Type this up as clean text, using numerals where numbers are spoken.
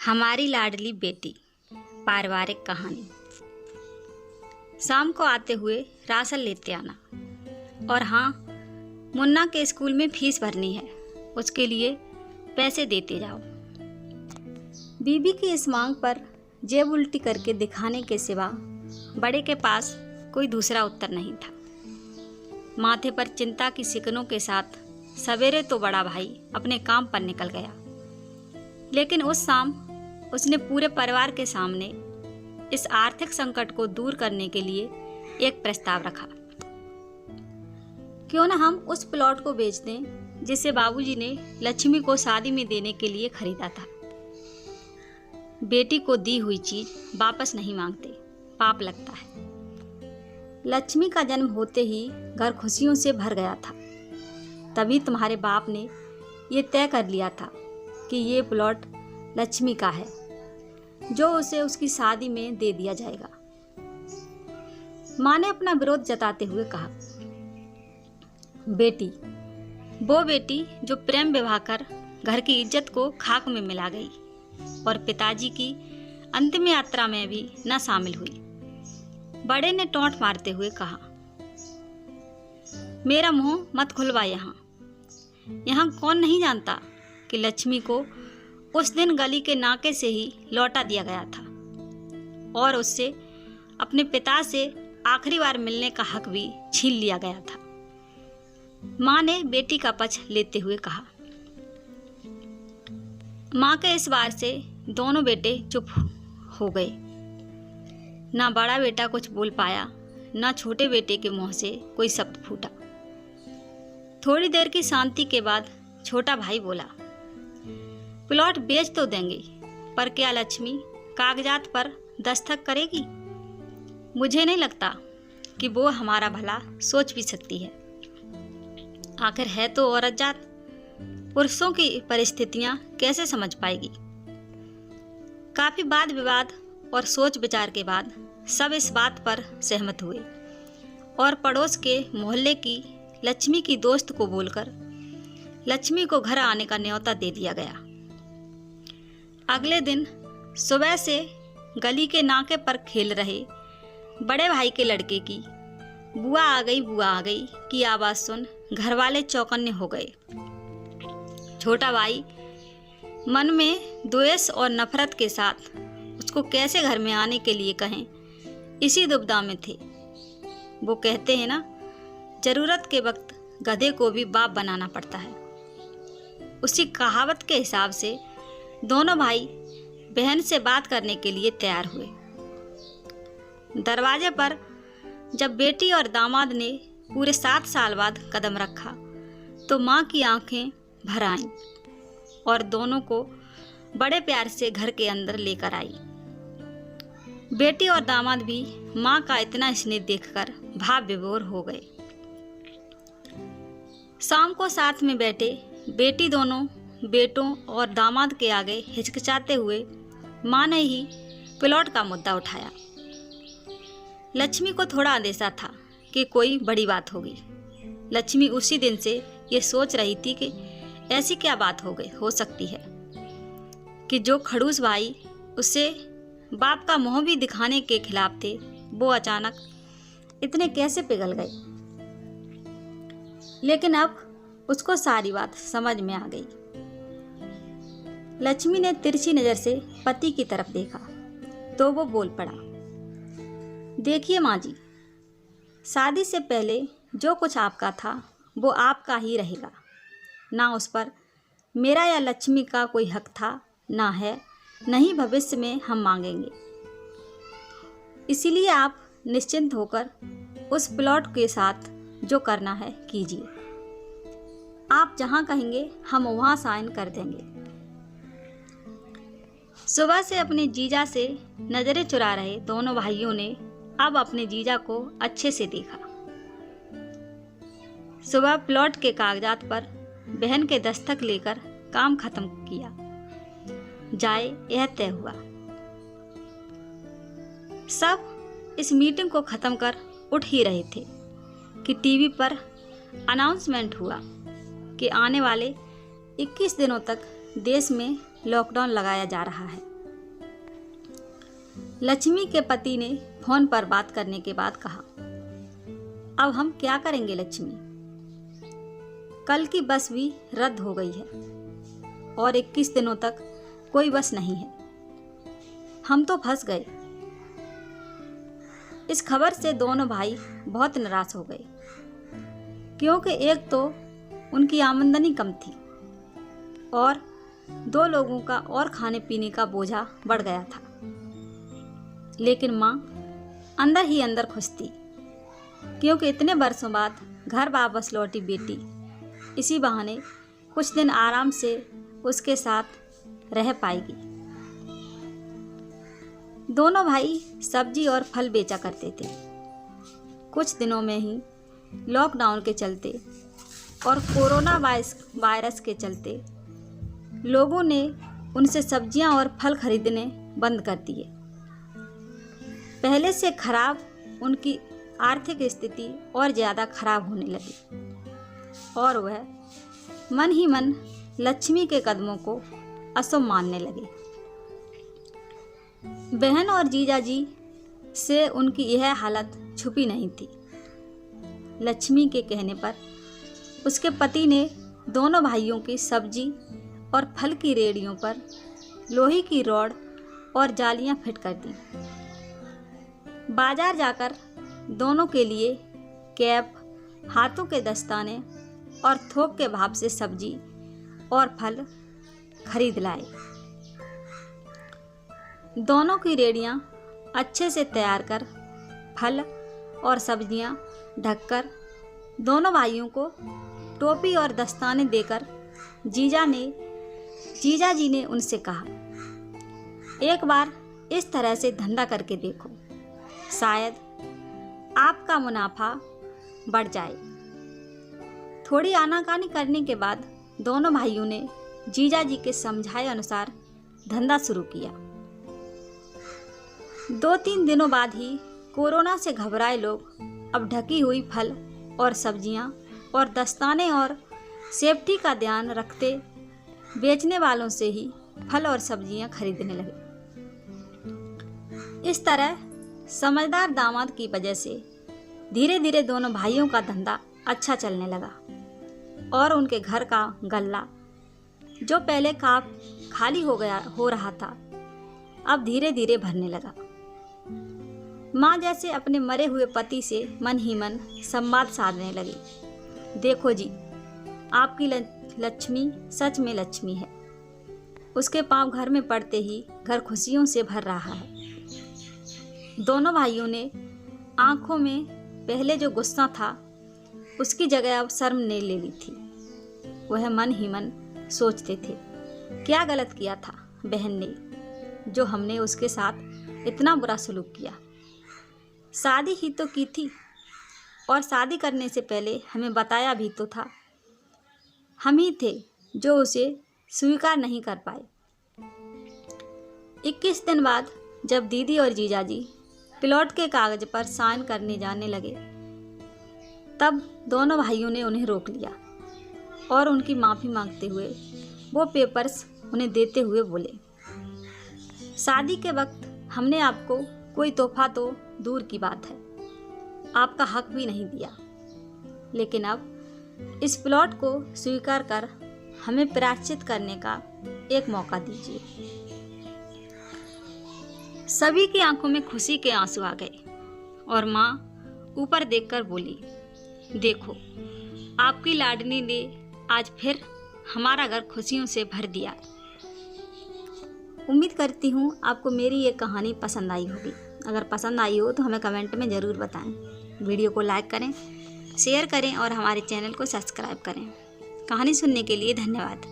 हमारी लाडली बेटी पारिवारिक कहानी। शाम को आते हुए राशन लेते आना। और हाँ, मुन्ना के स्कूल में फीस भरनी है, उसके लिए पैसे देते जाओ। बीबी की इस मांग पर जेब उल्टी करके दिखाने के सिवा बड़े के पास कोई दूसरा उत्तर नहीं था। माथे पर चिंता की सिकनों के साथ सवेरे तो बड़ा भाई अपने काम पर निकल गया, लेकिन उस शाम उसने पूरे परिवार के सामने इस आर्थिक संकट को दूर करने के लिए एक प्रस्ताव रखा। क्यों न हम उस प्लॉट को बेच दें जिसे बाबूजी ने लक्ष्मी को शादी में देने के लिए खरीदा था। बेटी को दी हुई चीज वापस नहीं मांगते, पाप लगता है। लक्ष्मी का जन्म होते ही घर खुशियों से भर गया था। तभी तुम्हारे बाप ने ये तय कर लिया था कि ये प्लॉट लक्ष्मी का है, जो उसे उसकी शादी में दे दिया जाएगा। माँ ने अपना विरोध जताते हुए कहा, बेटी, वो बेटी जो प्रेम विवाह कर घर की इज्जत को खाक में मिला गई और पिताजी की अंतिम यात्रा में भी न शामिल हुई। बड़े ने टोंट मारते हुए कहा, मेरा मुंह मत खुलवा। यहाँ कौन नहीं जानता कि लक्ष्मी को उस दिन गली के नाके से ही लौटा दिया गया था और उससे अपने पिता से आखिरी बार मिलने का हक भी छीन लिया गया था। माँ ने बेटी का पक्ष लेते हुए कहा। माँ के इस बार से दोनों बेटे चुप हो गए। ना बड़ा बेटा कुछ बोल पाया, ना छोटे बेटे के मुंह से कोई शब्द फूटा। थोड़ी देर की शांति के बाद छोटा भाई बोला, प्लॉट बेच तो देंगे, पर क्या लक्ष्मी कागजात पर दस्तखत करेगी? मुझे नहीं लगता कि वो हमारा भला सोच भी सकती है। आखिर है तो औरत जात, पुरुषों की परिस्थितियां कैसे समझ पाएगी? काफी वाद विवाद और सोच विचार के बाद सब इस बात पर सहमत हुए और पड़ोस के मोहल्ले की लक्ष्मी की दोस्त को बोलकर लक्ष्मी को घर आने का न्योता दे दिया गया। अगले दिन सुबह से गली के नाके पर खेल रहे बड़े भाई के लड़के की बुआ आ गई की आवाज़ सुन घर वाले चौकन्ने हो गए। छोटा भाई मन में द्वेष और नफरत के साथ उसको कैसे घर में आने के लिए कहें, इसी दुविधा में थे। वो कहते हैं ना, जरूरत के वक्त गधे को भी बाप बनाना पड़ता है। उसी कहावत के हिसाब से दोनों भाई बहन से बात करने के लिए तैयार हुए। दरवाजे पर जब बेटी और दामाद ने पूरे 7 साल बाद कदम रखा तो माँ की आंखें भर आईं और दोनों को बड़े प्यार से घर के अंदर लेकर आई। बेटी और दामाद भी माँ का इतना स्नेह देखकर भाव विभोर हो गए। शाम को साथ में बैठे बेटी दोनों बेटों और दामाद के आगे हिचकिचाते हुए माँ ने ही प्लॉट का मुद्दा उठाया। लक्ष्मी को थोड़ा अंदेशा था कि कोई बड़ी बात होगी। लक्ष्मी उसी दिन से ये सोच रही थी कि ऐसी क्या बात हो सकती है कि जो खड़ूस भाई उससे बाप का मुंह भी दिखाने के खिलाफ थे, वो अचानक इतने कैसे पिघल गए। लेकिन अब उसको सारी बात समझ में आ गई। लक्ष्मी ने तिरछी नजर से पति की तरफ देखा तो वो बोल पड़ा, देखिए माँ जी, शादी से पहले जो कुछ आपका था वो आपका ही रहेगा। ना उस पर मेरा या लक्ष्मी का कोई हक था, ना है, नहीं भविष्य में हम मांगेंगे। इसीलिए आप निश्चिंत होकर उस प्लॉट के साथ जो करना है कीजिए। आप जहाँ कहेंगे हम वहाँ साइन कर देंगे। सुबह से अपने जीजा से नजरें चुरा रहे दोनों भाइयों ने अब अपने जीजा को अच्छे से देखा। सुबह प्लॉट के कागजात पर बहन के दस्तखत लेकर काम खत्म किया जाए, यह तय हुआ। सब इस मीटिंग को खत्म कर उठ ही रहे थे कि टीवी पर अनाउंसमेंट हुआ कि आने वाले 21 दिनों तक देश में लॉकडाउन लगाया जा रहा है। लक्ष्मी के पति ने फोन पर बात करने के बाद कहा, अब हम क्या करेंगे लक्ष्मी? कल की बस भी रद्द हो गई है और 21 दिनों तक कोई बस नहीं है। हम तो फंस गए। इस खबर से दोनों भाई बहुत निराश हो गए, क्योंकि एक तो उनकी आमदनी कम थी और 2 लोगों का और खाने पीने का बोझा बढ़ गया था। लेकिन माँ अंदर ही अंदर खुश थी, क्योंकि इतने वर्षों बाद घर वापस लौटी बेटी इसी बहाने कुछ दिन आराम से उसके साथ रह पाएगी। दोनों भाई सब्जी और फल बेचा करते थे। कुछ दिनों में ही लॉकडाउन के चलते और कोरोना वायरस के चलते लोगों ने उनसे सब्जियां और फल खरीदने बंद कर दिए। पहले से खराब उनकी आर्थिक स्थिति और ज़्यादा खराब होने लगी और वह मन ही मन लक्ष्मी के कदमों को अशुभ मानने लगे। बहन और जीजाजी से उनकी यह हालत छुपी नहीं थी। लक्ष्मी के कहने पर उसके पति ने दोनों भाइयों की सब्जी और फल की रेहड़ियों पर लोहे की रॉड और जालियां फिट कर दी। बाजार जाकर दोनों के लिए कैप, हाथों के दस्ताने और थोक के भाव से सब्जी और फल खरीद लाए। दोनों की रेहड़ियां अच्छे से तैयार कर फल और सब्जियां ढककर दोनों भाइयों को टोपी और दस्ताने देकर जीजाजी ने उनसे कहा, एक बार इस तरह से धंधा करके देखो, शायद आपका मुनाफा बढ़ जाए। थोड़ी आनाकानी करने के बाद दोनों भाइयों ने जीजाजी के समझाए अनुसार धंधा शुरू किया। 2-3 दिनों बाद ही कोरोना से घबराए लोग अब ढकी हुई फल और सब्जियां और दस्ताने और सेफ्टी का ध्यान रखते बेचने वालों से ही फल और सब्जियां खरीदने लगे। इस तरह समझदार दामाद की वजह से धीरे धीरे दोनों भाइयों का धंधा अच्छा चलने लगा और उनके घर का गल्ला, जो पहले खाली हो रहा था, अब धीरे धीरे भरने लगा। माँ जैसे अपने मरे हुए पति से मन ही मन संवाद साधने लगी, देखो जी, आपकी लक्ष्मी सच में लक्ष्मी है। उसके पांव घर में पड़ते ही घर खुशियों से भर रहा है। दोनों भाइयों ने आंखों में पहले जो गुस्सा था उसकी जगह अब शर्म ने ले ली थी। वह मन ही मन सोचते थे, क्या गलत किया था बहन ने, जो हमने उसके साथ इतना बुरा सलूक किया। शादी ही तो की थी और शादी करने से पहले हमें बताया भी तो था। हम ही थे जो उसे स्वीकार नहीं कर पाए। 21 दिन बाद जब दीदी और जीजाजी प्लॉट के कागज पर साइन करने जाने लगे, तब दोनों भाइयों ने उन्हें रोक लिया और उनकी माफ़ी मांगते हुए वो पेपर्स उन्हें देते हुए बोले, शादी के वक्त हमने आपको कोई तोहफा तो दूर की बात है, आपका हक भी नहीं दिया, लेकिन अब इस प्लॉट को स्वीकार कर हमें प्रायश्चित करने का एक मौका दीजिए। सभी की आंखों में खुशी के आंसू आ गए और माँ ऊपर देखकर बोली, देखो, आपकी लाडली ने आज फिर हमारा घर खुशियों से भर दिया। उम्मीद करती हूँ आपको मेरी ये कहानी पसंद आई होगी। अगर पसंद आई हो तो हमें कमेंट में ज़रूर बताएं। वीडियो को लाइक करें, शेयर करें और हमारे चैनल को सब्सक्राइब करें। कहानी सुनने के लिए धन्यवाद।